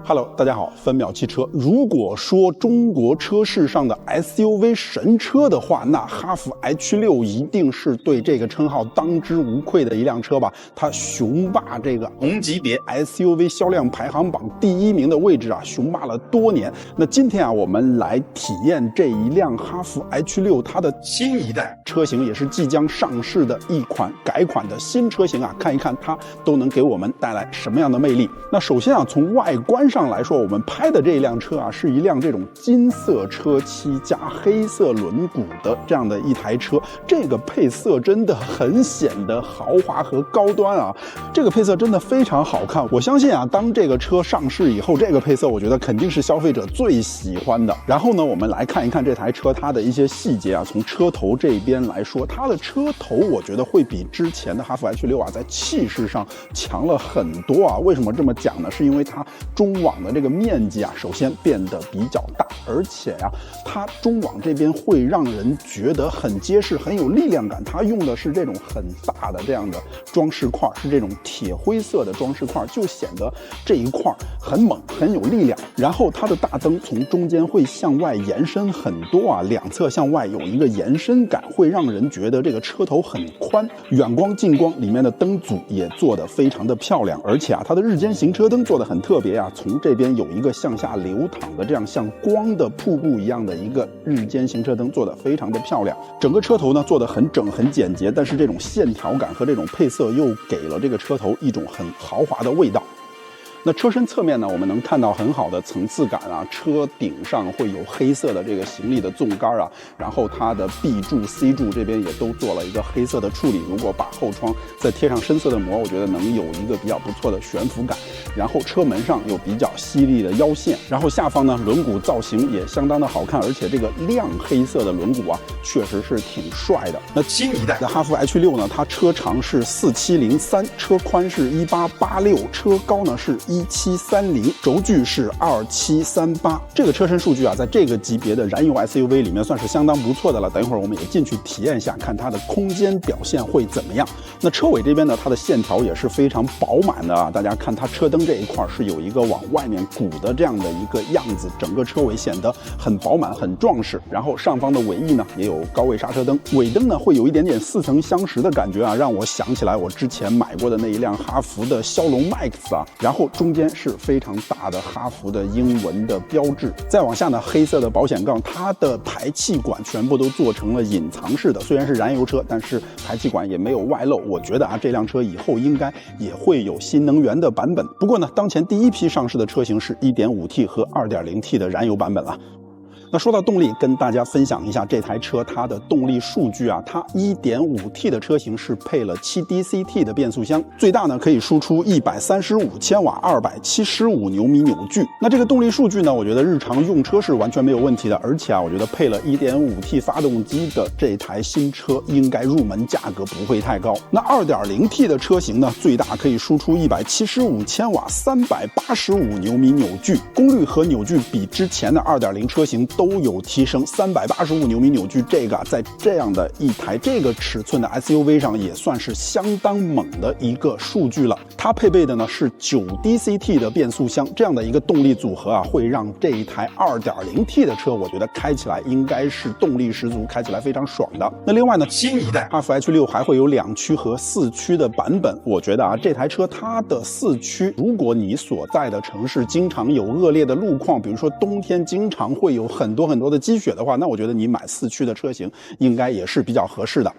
Hello， 大家好，分秒汽车。如果说中国车市上的 SUV 神车的话，那哈弗 H6一定是对这个称号当之无愧的一辆车吧。它雄霸这个同级别 SUV 销量排行榜第1名的位置啊，雄霸了多年。那今天啊，我们来体验这一辆哈弗 H6它的新一代车型，也是即将上市的一款改款的新车型啊，看一看它都能给我们带来什么样的魅力。那首先啊，从外观上来说，我们拍的这一辆车啊，是一辆这种金色车漆加黑色轮毂的这样的一台车，这个配色真的很显得豪华和高端啊，这个配色真的非常好看。我相信啊，当这个车上市以后，这个配色我觉得肯定是消费者最喜欢的。然后呢，我们来看一看这台车它的一些细节啊，从车头这边来说，它的车头我觉得会比之前的哈弗 H6啊，在气势上强了很多啊。为什么这么讲呢？是因为它中网的这个面积啊，首先变得比较大，而且呀，它中网这边会让人觉得很结实，很有力量感。它用的是这种很大的这样的装饰块，是这种铁灰色的装饰块，就显得这一块很猛，很有力量。然后它的大灯从中间会向外延伸很多啊，两侧向外有一个延伸感，会让人觉得这个车头很宽。远光、近光里面的灯组也做得非常的漂亮，而且啊，它的日间行车灯做得很特别啊，从这边有一个向下流淌的这样像光的瀑布一样的一个日间行车灯，做得非常的漂亮。整个车头呢做得很整很简洁，但是这种线条感和这种配色又给了这个车头一种很豪华的味道。那车身侧面呢，我们能看到很好的层次感啊，车顶上会有黑色的这个行李的纵杆啊，然后它的 B 柱、C 柱这边也都做了一个黑色的处理。如果把后窗再贴上深色的膜，我觉得能有一个比较不错的悬浮感。然后车门上有比较犀利的腰线，然后下方呢轮毂造型也相当的好看，而且这个亮黑色的轮毂啊，确实是挺帅的。那新一代的哈弗 H6呢，它车长是4703，车宽是1886，车高呢是1730，轴距是2738。这个车身数据啊，在这个级别的燃油 SUV 里面算是相当不错的了。等一会儿我们也进去体验一下，看它的空间表现会怎么样。那车尾这边呢，它的线条也是非常饱满的啊。大家看它车灯这一块是有一个往外面鼓的这样的一个样子，整个车尾显得很饱满、很壮实。然后上方的尾翼呢，也有高位刹车灯，尾灯呢会有一点点似曾相识的感觉啊，让我想起来我之前买过的那一辆哈弗的骁龙 Max 啊。然后中间是非常大的哈弗的英文的标志，再往下呢，黑色的保险杠，它的排气管全部都做成了隐藏式的，虽然是燃油车，但是排气管也没有外露。我觉得啊，这辆车以后应该也会有新能源的版本。不过呢，当前第一批上市的车型是 1.5T 和 2.0T 的燃油版本了。那说到动力，跟大家分享一下这台车它的动力数据啊，它 1.5T 的车型是配了7DCT 的变速箱，最大呢可以输出135千瓦，275牛米扭矩。那这个动力数据呢，我觉得日常用车是完全没有问题的，而且啊，我觉得配了 1.5T 发动机的这台新车应该入门价格不会太高。那 2.0T 的车型呢，最大可以输出175千瓦，385牛米扭矩，功率和扭矩比之前的2.0车型都有提升，385牛米扭矩，这个在这样的一台这个尺寸的 SUV 上也算是相当猛的一个数据了。它配备的呢是9DCT 的变速箱，这样的一个动力组合啊，会让这一台 2.0T 的车，我觉得开起来应该是动力十足，开起来非常爽的。那另外呢，新一代哈弗 H6 还会有2驱和4驱的版本。我觉得啊，这台车它的4驱，如果你所在的城市经常有恶劣的路况，比如说冬天经常会有很多的积雪的话，那我觉得你买4驱的车型应该也是比较合适的。